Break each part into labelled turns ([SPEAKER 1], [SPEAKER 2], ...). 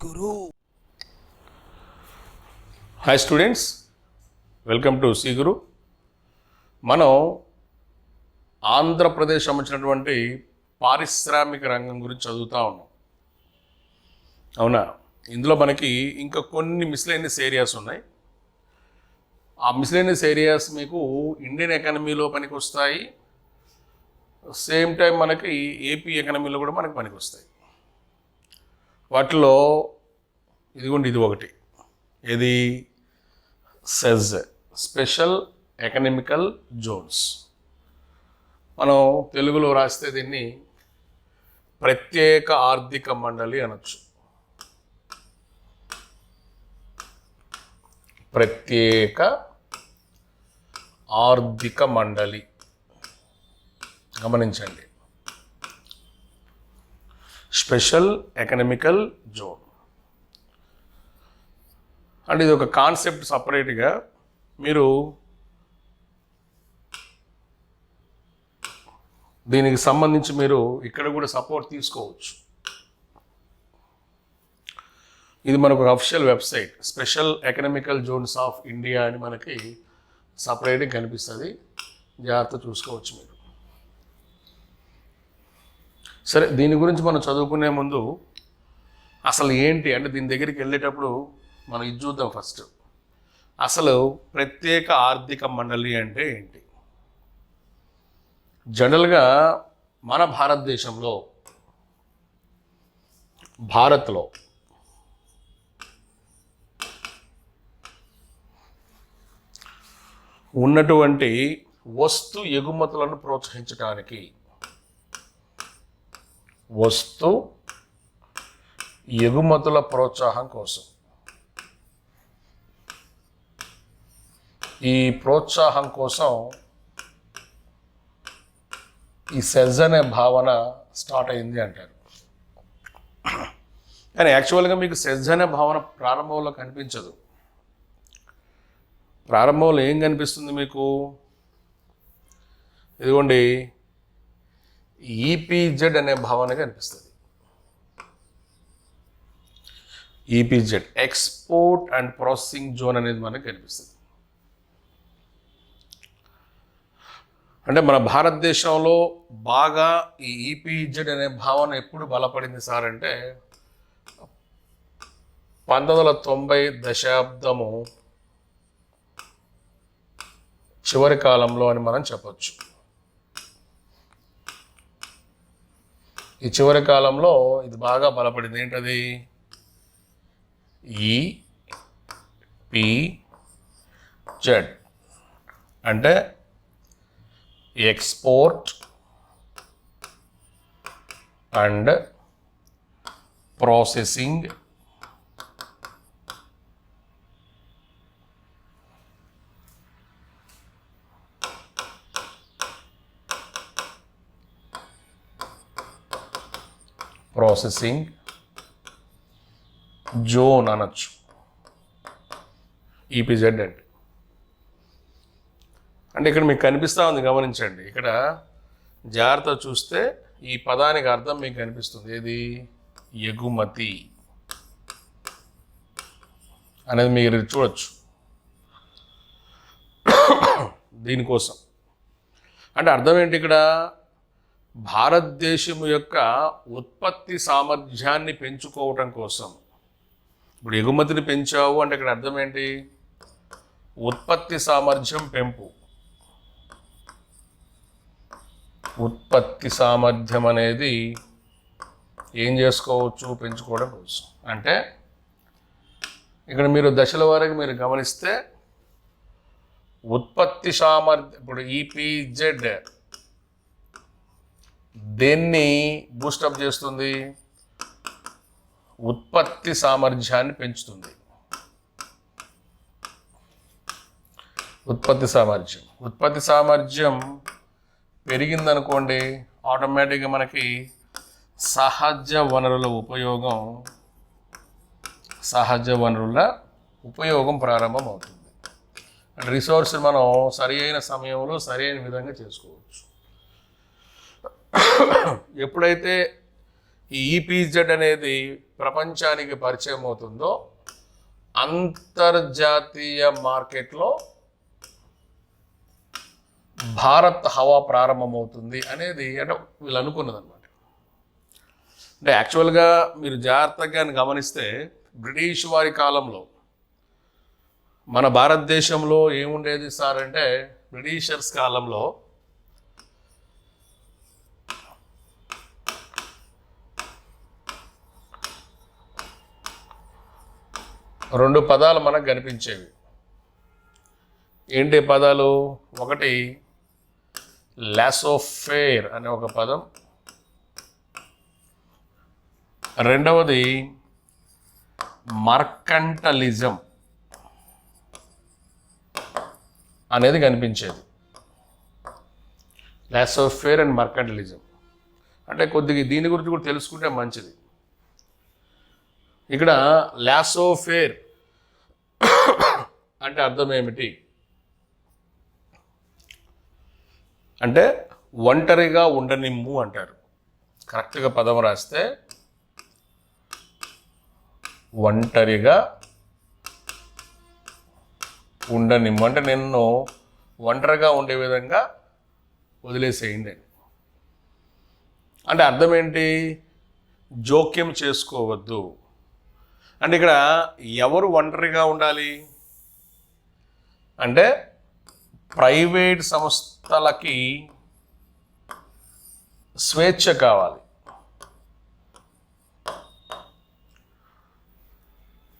[SPEAKER 1] Guru.
[SPEAKER 2] Hi students, welcome to C Guru. మనం ఆంధ్రప్రదేశ్ సంబంధించినటువంటి పారిశ్రామిక రంగం గురించి చదువుతూ ఉన్నాం. అవునా? ఇందులో మనకి ఇంకా కొన్ని మిస్లేనియస్ ఏరియాస్ ఉన్నాయి. ఆ మిస్లేనియస్ ఏరియాస్ మీకు ఇండియన్ ఎకానమీలో పనికి వస్తాయి, సేమ్ టైం మనకి ఏపీ ఎకానమీలో కూడా మనకి పనికి వస్తాయి. వాటిలో ఇదిగోండి, ఇది ఒకటి. ఇది సెజ్, స్పెషల్ ఎకనామికల్ జోన్స్. మనం తెలుగులో రాస్తే దీన్ని ప్రత్యేక ఆర్థిక మండలి అనొచ్చు. ప్రత్యేక ఆర్థిక మండలి, గమనించండి. స్పెషల్ ఎకనామికల్ జోన్ అంటే ఇది ఒక కాన్సెప్ట్. సపరేట్గా మీరు దీనికి సంబంధించి మీరు ఇక్కడ కూడా సపోర్ట్ తీసుకోవచ్చు. ఇది మనకు ఒక official website, special economical Jones of India అని మనకి సపరేట్గా కనిపిస్తుంది. జాగ్రత్త చూసుకోవచ్చు మీరు. సరే, దీని గురించి మనం చదువుకునే ముందు అసలు ఏంటి అంటే దీని దగ్గరికి వెళ్ళేటప్పుడు మనం ఇది చూద్దాం. ఫస్ట్ అసలు ప్రత్యేక ఆర్థిక మండలి అంటే ఏంటి? జనరల్గా మన భారతదేశంలో, భారత్లో ఉన్నటువంటి వస్తు ఎగుమతులను ప్రోత్సహించడానికి, వస్తు ఎగుమతుల ప్రోత్సాహం కోసం, ఈ ప్రోత్సాహం కోసం ఈ సెజ్ అనే భావన స్టార్ట్ అయింది అంటారు. కానీ యాక్చువల్గా మీకు సెజ్ అనే భావన ప్రారంభంలో కనిపించదు. ప్రారంభంలో ఏం కనిపిస్తుంది మీకు? ఇదిగోండి, ఈపీజెడ్ అనే భావన కనిపిస్తుంది. ఈపీజెడ్, ఎక్స్పోర్ట్ అండ్ ప్రాసెసింగ్ జోన్ అనేది మనకు కనిపిస్తుంది. అంటే మన భారతదేశంలో బాగా ఈ ఈపీజెడ్ అనే భావన ఎప్పుడు బలపడింది సార్ అంటే 1990 దశాబ్దము చివరి కాలంలో అని మనం చెప్పచ్చు. ఈ చివరి కాలంలో ఇది బాగా బలపడింది. ఏంటది? ఈపీజెడ్ అంటే ఎక్స్పోర్ట్ అండ్ ప్రాసెసింగ్ జోన్ అనొచ్చు. ఈపీజెడ్ అంటే ఇక్కడ మీకు కనిపిస్తూ ఉంది, గమనించండి. ఇక్కడ జాగ్రత్త చూస్తే ఈ పదానికి అర్థం మీకు కనిపిస్తుంది. ఏది? ఎగుమతి అనేది మీరు చూడొచ్చు. దీనికోసం అంటే అర్థం ఏంటి? ఇక్కడ భారతదేశం యొక్క ఉత్పత్తి సామర్థ్యాన్ని పెంచుకోవటం కోసం. ఇప్పుడు ఎగుమతిని పెంచావు అంటే ఇక్కడ అర్థం ఏంటి? ఉత్పత్తి సామర్థ్యం పెంపు. ఉత్పత్తి సామర్థ్యం అనేది ఏం చేసుకోవచ్చు? పెంచుకోవడం కోసం. అంటే ఇక్కడ మీరు దశల వారికి మీరు గమనిస్తే ఉత్పత్తి సామర్థ్యం, ఇప్పుడు ఈపీజెడ్ దేన్ని బూస్టప్ చేస్తుంది? ఉత్పత్తి సామర్థ్యాన్ని పెంచుతుంది. ఉత్పత్తి సామర్థ్యం పెరిగిందనుకోండి, ఆటోమేటిక్గా మనకి సహజ వనరుల ఉపయోగం ప్రారంభమవుతుంది. రిసోర్స్ మనం సరి అయిన సమయంలో సరి అయిన విధంగా చేసుకోవచ్చు. ఎప్పుడైతే ఈ ఈపీజెడ్ అనేది ప్రపంచానికి పరిచయం అవుతుందో అంతర్జాతీయ మార్కెట్లో భారత్ హవా ప్రారంభమవుతుంది అనేది అంటే వీళ్ళు అనుకున్నది అనమాట. అంటే యాక్చువల్గా మీరు జాగ్రత్తగా గమనిస్తే బ్రిటిష్ వారి కాలంలో మన భారతదేశంలో ఏముండేది సార్ అంటే, బ్రిటిషర్స్ కాలంలో రెండు పదాలు మనకు కనిపించేవి. ఏంటి పదాలు? ఒకటి లాసోఫేర్ అనే ఒక పదం, రెండవది మర్కంటలిజం అనేది కనిపించేది. లాసోఫేర్ అండ్ మర్కంటలిజం అంటే కొద్దిగా దీని గురించి కూడా తెలుసుకుంటే మంచిది. ఇక్కడ లాసోఫేర్ అంటే అర్థం ఏమిటి అంటే ఒంటరిగా ఉండనిమ్ము అంటారు. కరెక్ట్గా పదం రాస్తే ఒంటరిగా ఉండనిమ్ము అంటే నిన్ను ఒంటరిగా ఉండే విధంగా వదిలేసేయండి. అంటే అర్థం ఏంటి? జోక్యం చేసుకోవద్దు అంటే ఇక్కడ ఎవరు ఒంటరిగా ఉండాలి అంటే ప్రైవేట్ సంస్థలకి స్వేచ్ఛ కావాలి.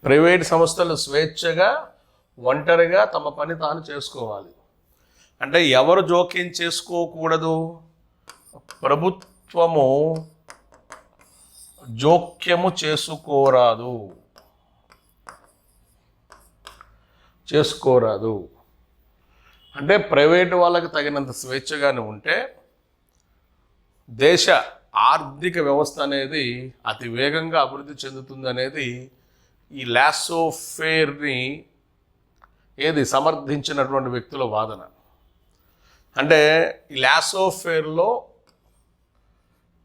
[SPEAKER 2] ప్రైవేట్ సంస్థలు స్వేచ్ఛగా ఒంటరిగా తమ పని తాను చేసుకోవాలి. అంటే ఎవరు జోక్యం చేసుకోకూడదు? ప్రభుత్వము జోక్యము చేసుకోరాదు. అంటే ప్రైవేటు వాళ్ళకి తగినంత స్వేచ్ఛగానే ఉంటే దేశ ఆర్థిక వ్యవస్థ అనేది అతి వేగంగా అభివృద్ధి చెందుతుంది అనేది ఈ లాసోఫేర్ని సమర్థించినటువంటి వ్యక్తుల వాదన. అంటే ఈ లాసోఫేర్లో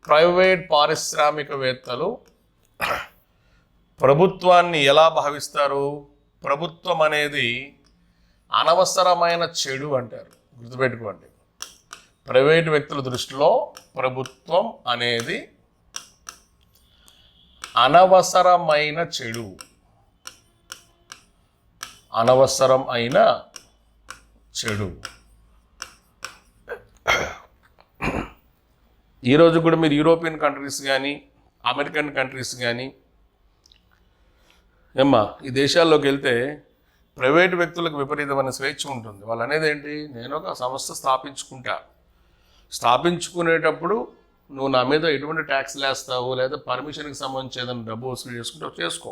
[SPEAKER 2] ప్రైవేట్ పారిశ్రామికవేత్తలు ప్రభుత్వాన్ని ఎలా భావిస్తారు? ప్రభుత్వం అనేది అనవసరమైన చెడు అంటారు. గుర్తుపెట్టుకోండి, ప్రైవేట్ వ్యక్తుల దృష్టిలో ప్రభుత్వం అనేది అనవసరమైన చెడు, అనవసరమైన చెడు. ఈరోజు కూడా మీరు యూరోపియన్ కంట్రీస్ కానీ అమెరికన్ కంట్రీస్ కానీ ఈ దేశాల్లోకి వెళ్తే ప్రైవేట్ వ్యక్తులకు విపరీతమైన స్వేచ్ఛ ఉంటుంది. వాళ్ళు అనేది ఏంటి? నేను ఒక సంస్థ స్థాపించుకునేటప్పుడు నువ్వు నా మీద ఎటువంటి ట్యాక్స్లు వేస్తావు లేదా పర్మిషన్కి సంబంధించి ఏదైనా డబ్బు వసూలు చేసుకుంటావు చేసుకో,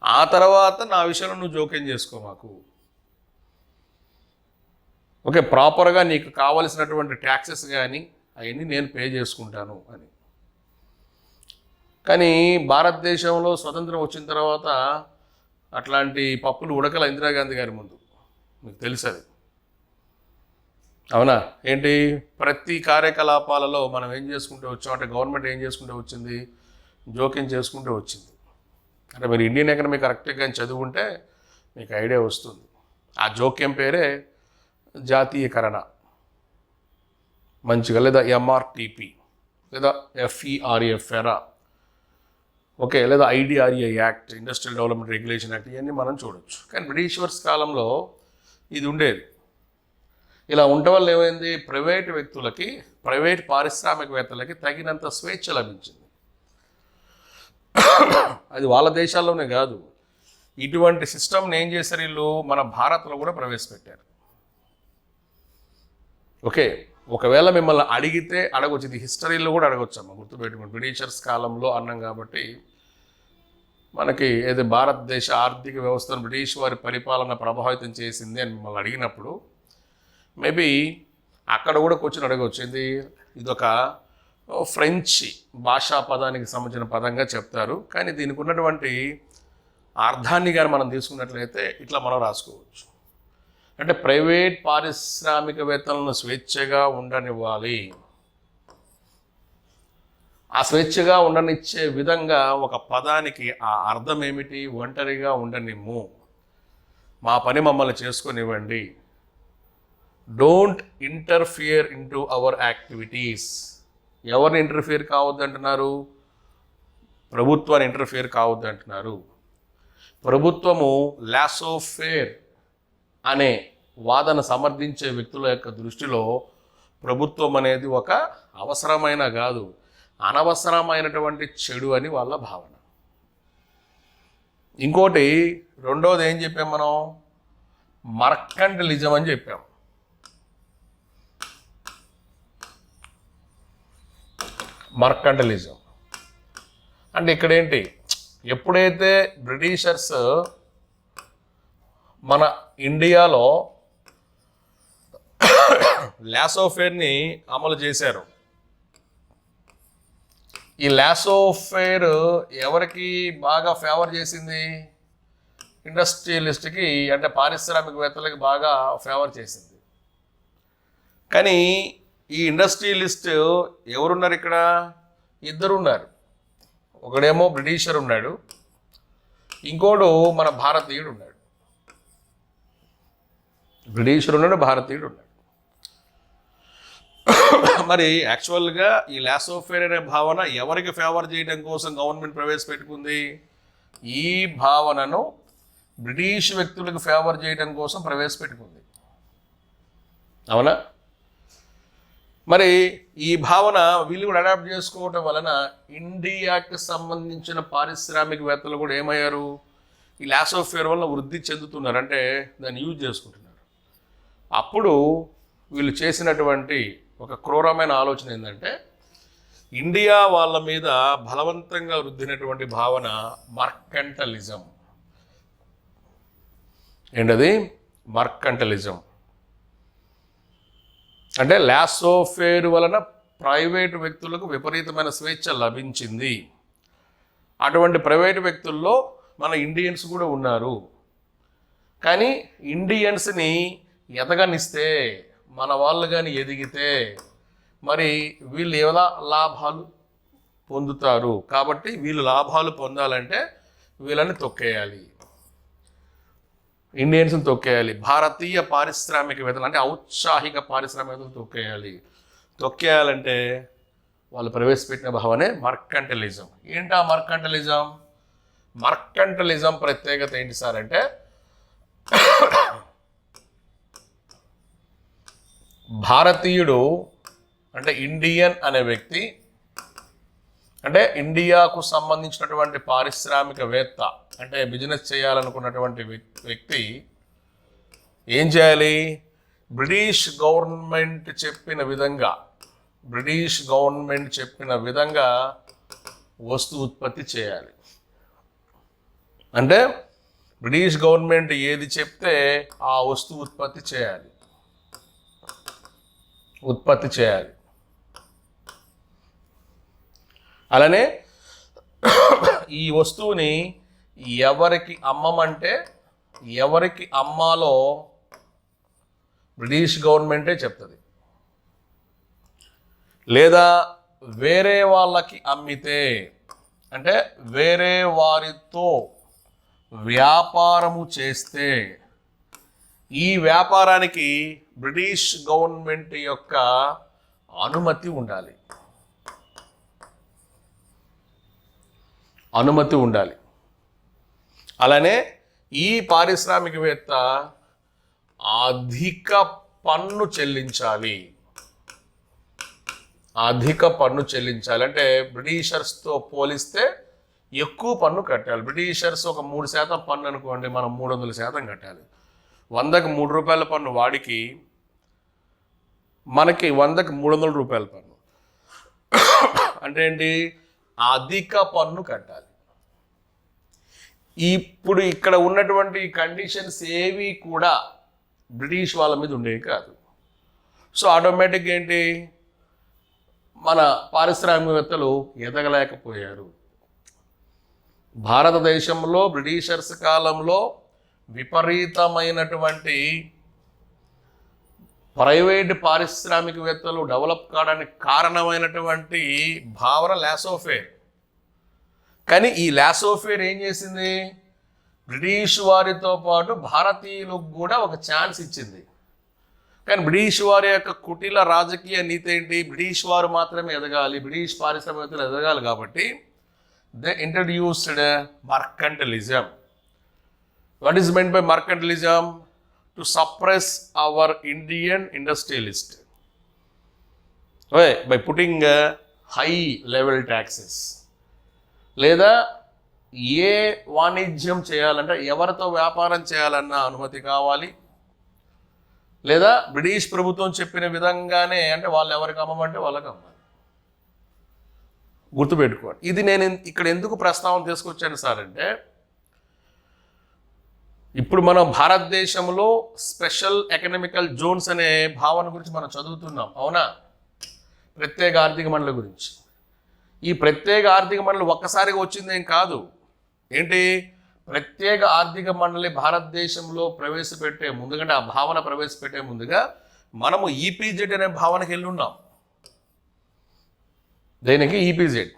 [SPEAKER 2] ఆ తర్వాత నా విషయంలో నువ్వు జోక్యం చేసుకో మాకు. ఓకే, ప్రాపర్గా నీకు కావలసినటువంటి ట్యాక్సెస్ కానీ అవన్నీ నేను పే చేసుకుంటాను అని. కానీ భారతదేశంలో స్వతంత్రం వచ్చిన తర్వాత అట్లాంటి పప్పులు ఉడకల ఇందిరాగాంధీ గారి ముందు. మీకు తెలుసు అది, అవునా? ఏంటి? ప్రతి కార్యకలాపాలలో మనం ఏం చేసుకుంటూ వచ్చాం అంటే గవర్నమెంట్ ఏం చేసుకుంటూ వచ్చింది? జోక్యం చేసుకుంటూ వచ్చింది. అంటే మీరు ఇండియన్ ఎకనమీ కరెక్ట్గా చదువుకుంటే మీకు ఐడియా వస్తుంది. ఆ జోక్యం పేరే జాతీయకరణ, మంచిగా, లేదా ఎంఆర్టీపీ, లేదా FERA, ఓకే, లేదా IDRA act, industrial development regulation act, ఇవన్నీ మనం చూడొచ్చు. కానీ బ్రిటిషర్స్ కాలంలో ఇది ఉండేది. ఇలా ఉండటం వల్ల ఏమైంది? ప్రైవేట్ వ్యక్తులకి, ప్రైవేట్ పారిశ్రామికవేత్తలకి తగినంత స్వేచ్ఛ లభించింది. అది వాళ్ళ దేశాల్లోనే కాదు, ఇటువంటి సిస్టమ్ని ఏం చేశారు వీళ్ళు మన భారత్లో కూడా ప్రవేశపెట్టారు. ఓకే, ఒకవేళ మిమ్మల్ని అడిగితే అడగొచ్చు, ఇది హిస్టరీలో కూడా అడగొచ్చమ్మా, గుర్తుపెట్టుకోండి. బ్రిటిషర్స్ కాలంలో అన్నాం కాబట్టి మనకి ఏది భారతదేశ ఆర్థిక వ్యవస్థను బ్రిటిష్ వారి పరిపాలన ప్రభావితం చేసింది అని మిమ్మల్ని అడిగినప్పుడు మేబీ అక్కడ కూడా కూర్చొని అడగవచ్చు. ఇదొక ఫ్రెంచ్ భాషా పదానికి సంబంధించిన పదంగా చెప్తారు, కానీ దీనికి ఉన్నటువంటి అర్థాన్ని కానీ మనం తీసుకున్నట్లయితే ఇట్లా మనం రాసుకోవచ్చు. అంటే ప్రైవేట్ పారిశ్రామికవేత్తలను స్వేచ్ఛగా ఉండనివ్వాలి, ఆ స్వేచ్ఛగా ఉండనిచ్చే విధంగా ఒక పదానికి ఆ అర్థం ఏమిటి? ఒంటరిగా ఉండనిమ్ము, మా పని మమ్మల్ని చేసుకొనివ్వండి, don't interfere into our activities. ఎవరిని ఇంటర్ఫియర్ కావద్దు అంటున్నారు? ప్రభుత్వాన్ని ఇంటర్ఫియర్ కావద్దు అంటున్నారు. ప్రభుత్వము లాసో ఫేర్ అనే వాదన సమర్థించే వ్యక్తుల యొక్క దృష్టిలో ప్రభుత్వం అనేది ఒక అవసరమైన కాదు, అనవసరమైనటువంటి చెడు అని వాళ్ళ భావన. ఇంకోటి రెండోది ఏం చెప్పాం మనం? మర్కంటలిజం అని చెప్పాం. మర్కంటలిజం అంటే ఇక్కడేంటి? ఎప్పుడైతే బ్రిటిషర్స్ మన ఇండియాలో లాసో ఫేర్ని అమలు చేశారు, ఈ లాసో ఫేర్ ఎవరికి బాగా ఫేవర్ చేసింది? ఇండస్ట్రియలిస్ట్కి, అంటే పారిశ్రామికవేత్తలకి బాగా ఫేవర్ చేసింది. కానీ ఈ ఇండస్ట్రియలిస్ట్ ఎవరున్నారు ఇక్కడ? ఇద్దరు ఉన్నారు. ఒకడేమో బ్రిటిషర్ ఉన్నాడు, ఇంకోడు మన భారతీయుడు ఉన్నాడు. బ్రిటిషర్ ఉన్నాడు, భారతీయుడు ఉన్నాడు. మరి యాక్చువల్గా ఈ లాసో ఫేర్ అనే భావన ఎవరికి ఫేవర్ చేయడం కోసం గవర్నమెంట్ ప్రవేశపెట్టుకుంది? ఈ భావనను బ్రిటిష్ వ్యక్తులకు ఫేవర్ చేయడం కోసం ప్రవేశపెట్టుకుంది. అవునా? మరి ఈ భావన వీళ్ళు కూడా అడాప్ట్ చేసుకోవటం వలన ఇండియాకి సంబంధించిన పారిశ్రామికవేత్తలు కూడా ఏమయ్యారు? ఈ లాసో ఫేర్ వల్ల వృద్ధి చెందుతున్నారు, అంటే దాన్ని యూజ్ చేసుకుంటున్నారు. అప్పుడు వీళ్ళు చేసినటువంటి ఒక క్రూరమైన ఆలోచన ఏంటంటే, ఇండియా వాళ్ళ మీద బలవంతంగా రుద్దినటువంటి భావన మర్కంటలిజం. ఏంటది? మర్కంటలిజం అంటే లాసో ఫేర్ వలన ప్రైవేటు వ్యక్తులకు విపరీతమైన స్వేచ్ఛ లభించింది. అటువంటి ప్రైవేటు వ్యక్తుల్లో మన ఇండియన్స్ కూడా ఉన్నారు. కానీ ఇండియన్స్ని ఎదగనిస్తే, మన వాళ్ళు కానీ ఎదిగితే మరి వీళ్ళు ఎలా లాభాలు పొందుతారు? కాబట్టి వీళ్ళు లాభాలు పొందాలంటే వీళ్ళని తొక్కేయాలి, ఇండియన్స్ని తొక్కేయాలి. భారతీయ పారిశ్రామికవేత్తలు అంటే ఔత్సాహిక పారిశ్రామికవేత్తలు తొక్కేయాలంటే వాళ్ళు ప్రవేశపెట్టిన భావనే మర్కంటలిజం. ఏంటా మర్కంటలిజం? మర్కంటలిజం ప్రత్యేకత ఏంటి సార్ అంటే, భారతీయుడు అంటే ఇండియన్ అనే వ్యక్తి, అంటే ఇండియాకు సంబంధించినటువంటి పారిశ్రామికవేత్త, అంటే బిజినెస్ చేయాలనుకున్నటువంటి వ్యక్తి ఏం చేయాలి? బ్రిటిష్ గవర్నమెంట్ చెప్పిన విధంగా వస్తు ఉత్పత్తి చేయాలి. అంటే బ్రిటిష్ గవర్నమెంట్ ఏది చెప్తే ఆ వస్తు ఉత్పత్తి చేయాలి. అలానే ఈ వస్తువుని ఎవరికి అమ్మమంటే, ఎవరికి అమ్మాలో బ్రిటిష్ గవర్నమెంటే చెప్తుంది. లేదా వేరే వాళ్ళకి అమ్మితే, అంటే వేరే వారితో వ్యాపారము చేస్తే, ఈ వ్యాపారానికి బ్రిటిష్ గవర్నమెంట్ యొక్క అనుమతి ఉండాలి. అలానే ఈ పారిశ్రామికవేత్త అధిక పన్ను చెల్లించాలి. అంటే బ్రిటిషర్స్తో పోలిస్తే ఎక్కువ పన్ను కట్టాలి. బ్రిటిషర్స్ ఒక 3% పన్ను అనుకోండి, మనం 300% కట్టాలి. 100కి 3 రూపాయల పన్ను వాడికి, మనకి 100కి 300 రూపాయల పన్ను. అంటే ఏంటి? అధిక పన్ను కట్టాలి. ఇప్పుడు ఇక్కడ ఉన్నటువంటి కండిషన్స్ ఏవి కూడా బ్రిటిష్ వాళ్ళ మీద ఉండేవి కాదు. సో ఆటోమేటిక్గా ఏంటి? మన పారిశ్రామికవేత్తలు ఎదగలేకపోయారు. భారతదేశంలో బ్రిటిషర్స్ కాలంలో విపరీతమైనటువంటి ప్రైవేట్ పారిశ్రామికవేత్తలు డెవలప్ కావడానికి కారణమైనటువంటి భావన లాసోఫేర్. కానీ ఈ లాసోఫేర్ ఏం చేసింది? బ్రిటిష్ వారితో పాటు భారతీయులకు కూడా ఒక ఛాన్స్ ఇచ్చింది. కానీ బ్రిటిష్ వారి యొక్క కుటిల రాజకీయ నీతి ఏంటి? బ్రిటిష్ వారు మాత్రమే ఎదగాలి, బ్రిటిష్ పారిశ్రామికవేత్తలు ఎదగాలి. కాబట్టి they introduced mercantilism. What is meant by mercantilism? To suppress our Indian industrialist by putting high level taxes. లేదా ఏ వాణిజ్యం చేయాలంటే ఎవరితో వ్యాపారం చేయాలన్న అనుమతి కావాలి, లేదా బ్రిటిష్ ప్రభుత్వం చెప్పిన విధంగానే, అంటే వాళ్ళు ఎవరికి అమ్మమంటే వాళ్ళకి అమ్మాలి. గుర్తుపెట్టుకోండి. ఇది నేను ఇక్కడ ఎందుకు ప్రస్తావన తీసుకొచ్చాను సార్ అంటే, ఇప్పుడు మనం భారతదేశంలో స్పెషల్ ఎకనామికల్ జోన్స్ అనే భావన గురించి మనం చదువుతున్నాం, అవునా? ప్రత్యేక ఆర్థిక మండలి గురించి. ఈ ప్రత్యేక ఆర్థిక మండలి ఒక్కసారిగా వచ్చిందేం కాదు. ఏంటి? ప్రత్యేక ఆర్థిక మండలి భారతదేశంలో ప్రవేశపెట్టే ముందుగా, ఆ భావన ప్రవేశపెట్టే ముందుగా మనము ఈపీజెడ్ అనే భావనకి వెళ్ళి ఉన్నాం. దేనికి? ఈపీజెడ్.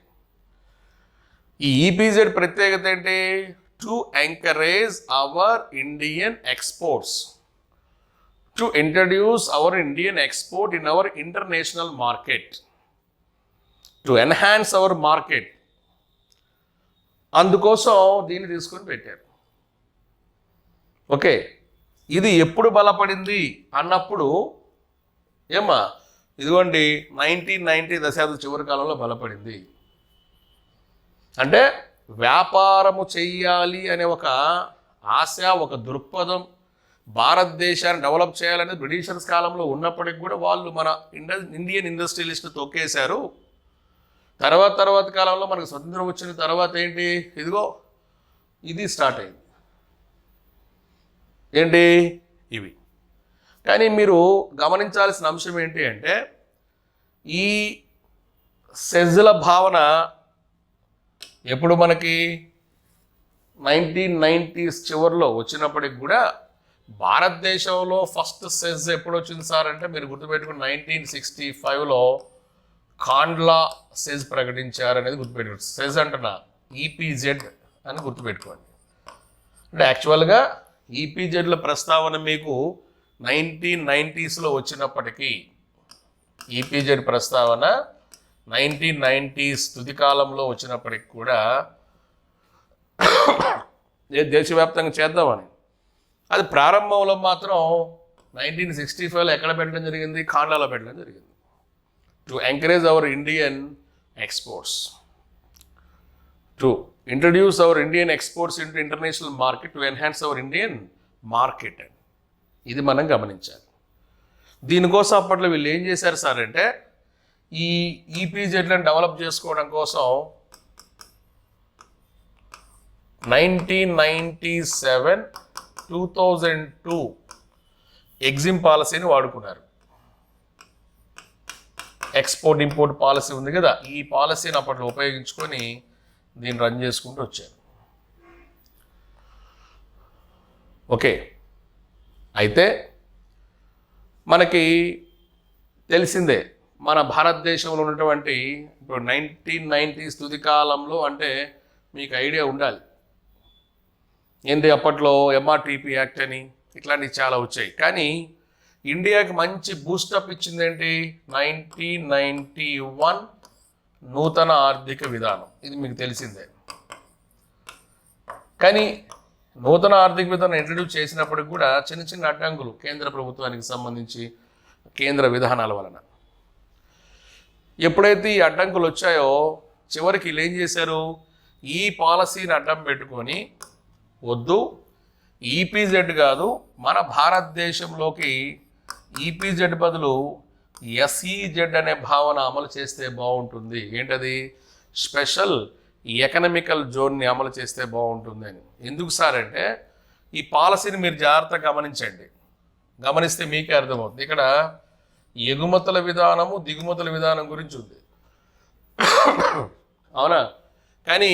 [SPEAKER 2] ఈ ఈపీజెడ్ ప్రత్యేకత ఏంటి? To encourage our Indian exports, to introduce our Indian export in our international market, to enhance hour market. అందుకోసం దీన్ని తీసుకొని పెట్టారు. ఓకే, ఇది ఎప్పుడు బలపడింది అన్నప్పుడు ఏమా, ఇదిగోండి 1990 దశాబ్దం చివరి కాలంలో బలపడింది. అంటే వ్యాపారము చెయ్యాలి అనే ఒక ఆశ, ఒక దృక్పథం, భారతదేశాన్ని డెవలప్ చేయాలనేది బ్రిటిషర్స్ కాలంలో ఉన్నప్పటికి కూడా వాళ్ళు మన ఇండియన్ ఇండస్ట్రియలిస్ట్ తొక్కేశారు. తర్వాత కాలంలో మనకు స్వతంత్రం వచ్చిన తర్వాత ఏంటి? ఇదిగో ఇది స్టార్ట్ అయింది. ఏంటి? ఇవి. కానీ మీరు గమనించాల్సిన అంశం ఏంటి అంటే, ఈ సెజ్ల భావన ఎప్పుడు మనకి 1990s చివరిలో వచ్చినప్పటికి కూడా భారతదేశంలో ఫస్ట్ సెజ్ ఎప్పుడు వచ్చింది సార్ అంటే, మీరు గుర్తుపెట్టుకుని 1965లో కాండ్లా సెజ్ ప్రకటించారనేది గుర్తుపెట్టుకోండి. సెజ్ అంటున్నా, ఈపీజెడ్ అని గుర్తుపెట్టుకోండి. అంటే యాక్చువల్గా ఈపీజెడ్ల ప్రస్తావన మీకు 1990sలో వచ్చినప్పటికీ, ఈపీజెడ్ ప్రస్తావన 1990s తుది కాలంలో వచ్చినప్పటికి కూడా దేశవ్యాప్తంగా చేద్దామని, అది ప్రారంభంలో మాత్రం 1965లో ఎక్కడ పెట్టడం జరిగింది? కాండ్లాలో పెట్టడం జరిగింది. To encourage our Indian exports, to introduce our Indian exports into international market, to enhance our Indian market. ఇది మనం గమనించాలి. దీనికోసం అప్పట్లో వీళ్ళు ఏం చేశారు సార్ అంటే, ఈ ఈపీజెడ్లను డెవలప్ చేసుకోవడం కోసం 1997, 2002 ఎగ్జిమ్ పాలసీని వాడుకున్నారు. ఎక్స్పోర్ట్ ఇంపోర్ట్ పాలసీ ఉంది కదా, ఈ పాలసీని అప్పట్లో ఉపయోగించుకొని దీన్ని రన్ చేసుకుంటూ వచ్చారు. ఓకే, అయితే మనకి తెలిసిందే మన భారతదేశంలో ఉన్నటువంటి ఇప్పుడు 1990s తుది కాలంలో, అంటే మీకు ఐడియా ఉండాలి ఏంటి, అప్పట్లో ఎంఆర్టీపీ యాక్ట్ అని ఇట్లాంటివి చాలా వచ్చాయి. కానీ ఇండియాకి మంచి బూస్టప్ ఇచ్చింది ఏంటి? 1991 నూతన ఆర్థిక విధానం. ఇది మీకు తెలిసిందే. కానీ నూతన ఆర్థిక విధానం ఇంట్రడ్యూస్ చేసినప్పటికి కూడా చిన్న చిన్న అడ్డంకులు కేంద్ర ప్రభుత్వానికి సంబంధించి, కేంద్ర విధానాల వలన. ఎప్పుడైతే ఈ అడ్డంకులు వచ్చాయో చివరికి వీళ్ళు ఏం చేశారు? ఈ పాలసీని అడ్డం పెట్టుకొని, వద్దు ఈపీజెడ్ కాదు, మన భారతదేశంలోకి ఈపీజెడ్ బదులు ఎస్ఈజెడ్ అనే భావన అమలు చేస్తే బాగుంటుంది. ఏంటది? స్పెషల్ ఎకనామికల్ జోన్ని అమలు చేస్తే బాగుంటుంది అని. ఎందుకు సార్ అంటే, ఈ పాలసీని మీరు జాగ్రత్తగా గమనించండి. గమనిస్తే మీకే అర్థమవుతుంది. ఇక్కడ ఎగుమతుల విధానము, దిగుమతుల విధానం గురించి ఉంది, అవునా? కానీ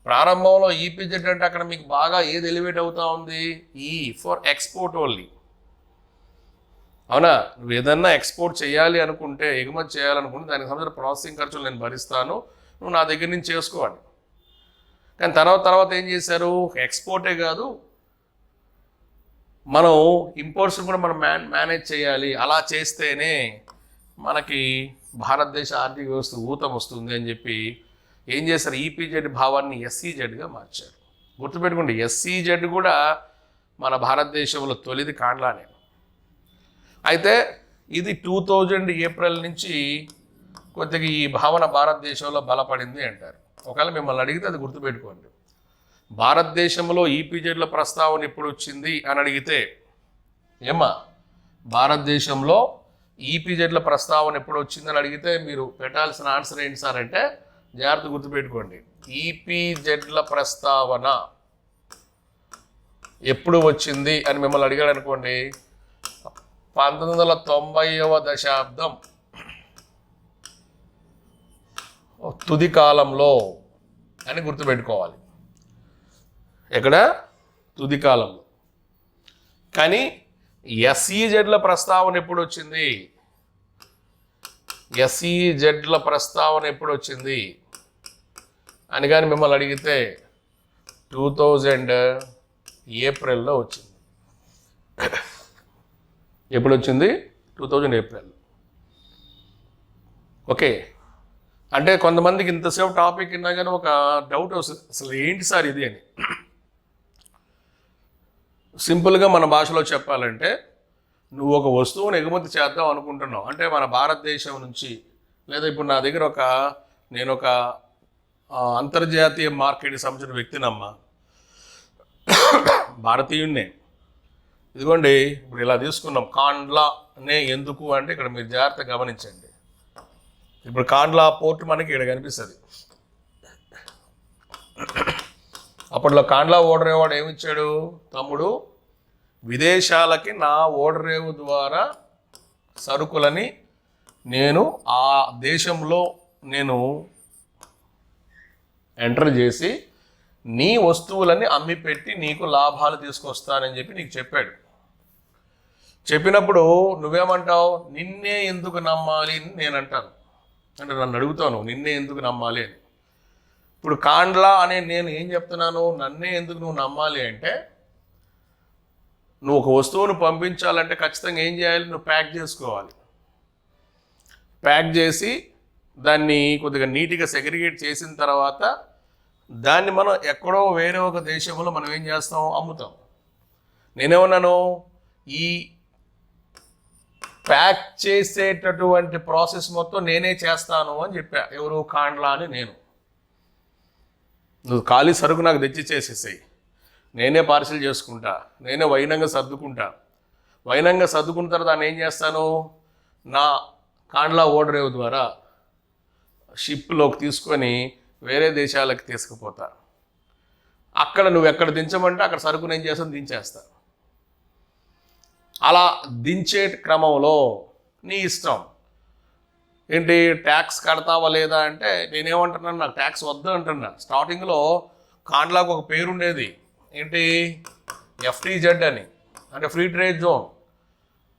[SPEAKER 2] ప్రారంభంలో ఈపీజెడ్ అంటే అక్కడ మీకు బాగా ఏది ఎలివేట్ అవుతా ఉంది? ఈ ఫర్ ఎక్స్పోర్ట్ ఓన్లీ. అవునా? నువ్వు ఏదన్నా ఎక్స్పోర్ట్ చేయాలి అనుకుంటే, ఎగుమతి చేయాలనుకుంటే దానికి సంబంధించిన ప్రాసెసింగ్ ఖర్చులు నేను భరిస్తాను, నువ్వు నా దగ్గర నుంచి చేసుకోవాలి. కానీ తర్వాత ఏం చేశారు, ఎక్స్పోర్టే కాదు మనం ఇంపోర్ట్స్ కూడా మనం మేనేజ్ చేయాలి, అలా చేస్తేనే మనకి భారతదేశ ఆర్థిక వ్యవస్థ ఊతం వస్తుంది అని చెప్పి ఏం చేశారు, ఈపీజెడ్ భావాన్ని ఎస్ఈజెడ్గా మార్చారు. గుర్తుపెట్టుకోండి, ఎస్ఈజెడ్ కూడా మన భారతదేశంలో తొలిది కాండ్లానే. అయితే ఇది 2000 ఏప్రిల్ నుంచి కొద్దిగా ఈ భావన భారతదేశంలో బలపడింది అంటారు. ఒకవేళ మిమ్మల్ని అడిగితే అది గుర్తుపెట్టుకోండి. భారతదేశంలో ఈపీజెడ్ల ప్రస్తావన ఎప్పుడు వచ్చింది అని అడిగితే, ఏమ్మా భారతదేశంలో ఈపీజెడ్ల ప్రస్తావన ఎప్పుడు వచ్చిందని అడిగితే మీరు పెట్టాల్సిన ఆన్సర్ ఏంటి సార్ అంటే, జాగ్రత్త గుర్తుపెట్టుకోండి, ఈపీజెడ్ల ప్రస్తావన ఎప్పుడు వచ్చింది అని మిమ్మల్ని అడిగాడు అనుకోండి, 1990వ దశాబ్దం తుది కాలంలో అని గుర్తుపెట్టుకోవాలి. ఎక్కడ? తుది కాలంలో. కానీ ఎస్ఈజెడ్ల ప్రస్తావన ఎప్పుడు వచ్చింది, ఎస్ఈజెడ్ల ప్రస్తావన ఎప్పుడు వచ్చింది అని కానీ మిమ్మల్ని అడిగితే 2000 ఏప్రిల్లో వచ్చింది. ఎప్పుడు వచ్చింది? 2000 ఏప్రిల్. ఓకే, అంటే కొంతమందికి ఇంతసేపు టాపిక్ విన్నా కానీ ఒక డౌట్ వస్తుంది, అసలు ఏంటి సార్ ఇది అని. సింపుల్గా మన భాషలో చెప్పాలంటే, నువ్వు ఒక వస్తువును ఎగుమతి చేద్దాం అనుకుంటున్నావు అంటే మన భారతదేశం నుంచి, లేదా ఇప్పుడు నా దగ్గర నేను ఒక అంతర్జాతీయ మార్కెట్కి సంబంధించిన వ్యక్తినమ్మా, భారతీయుడినే. ఇదిగోండి ఇప్పుడు ఇలా తీసుకున్నాం, కాండ్లానే ఎందుకు అంటే ఇక్కడ మీరు జాగ్రత్తగా గమనించండి. ఇప్పుడు కాండ్లా పోర్ట్ మనకి ఇక్కడ కనిపిస్తుంది. అప్పట్లో కాండ్లా ఓడరేవాడు ఏమిచ్చాడు, తమ్ముడు విదేశాలకి నా ఓడరేవు ద్వారా సరుకులని నేను ఆ దేశంలో నేను ఎంటర్ చేసి నీ వస్తువులని అమ్మిపెట్టి నీకు లాభాలు తీసుకొస్తానని చెప్పి నీకు చెప్పాడు. చెప్పినప్పుడు నువ్వేమంటావు, నిన్నే ఎందుకు నమ్మాలి అని నేను అంటాను. అంటే నన్ను అడుగుతాను, నిన్నే ఎందుకు నమ్మాలి అని. ఇప్పుడు కాండ్లా అనే నేను ఏం చెప్తున్నాను, నన్నే ఎందుకు నువ్వు నమ్మాలి అంటే, నువ్వు ఒక వస్తువును పంపించాలంటే ఖచ్చితంగా ఏం చేయాలి, నువ్వు ప్యాక్ చేసుకోవాలి. ప్యాక్ చేసి దాన్ని కొద్దిగా నీట్గా సెగ్రిగేట్ చేసిన తర్వాత దాన్ని మనం ఎక్కడో వేరే ఒక దేశంలో మనం ఏం చేస్తాం, అమ్ముతాం. నేనేమన్నాను, ఈ ప్యాక్ చేసేటటువంటి ప్రాసెస్ మొత్తం నేనే చేస్తాను అని చెప్పా. ఎవరు? కాండ్లా అని నేను. నువ్వు ఖాళీ సరుకు నాకు తెచ్చి చేసేసాయి, నేనే పార్సిల్ చేసుకుంటా, నేనే వైనంగా సర్దుకుంటా. వైనంగా సర్దుకున్న తర్వాత దాన్ని ఏం చేస్తాను, నా కాండ్లా ఓడరేవు ద్వారా షిప్లోకి తీసుకొని వేరే దేశాలకు తీసుకుపోతా. అక్కడ నువ్వు ఎక్కడ దించమంటే అక్కడ సరుకును ఏం చేస్తాను, దించేస్తా. అలా దించే క్రమంలో నీ ఇష్టం ఏంటి, ట్యాక్స్ కడతావా లేదా అంటే నేనేమంటున్నాను, నాకు ట్యాక్స్ వద్దు అంటున్నా. స్టార్టింగ్లో కాండ్లాకు ఒక పేరు ఉండేది, ఏంటి, ఎఫ్టీజెడ్ అని, అంటే ఫ్రీ ట్రేడ్ జోన్.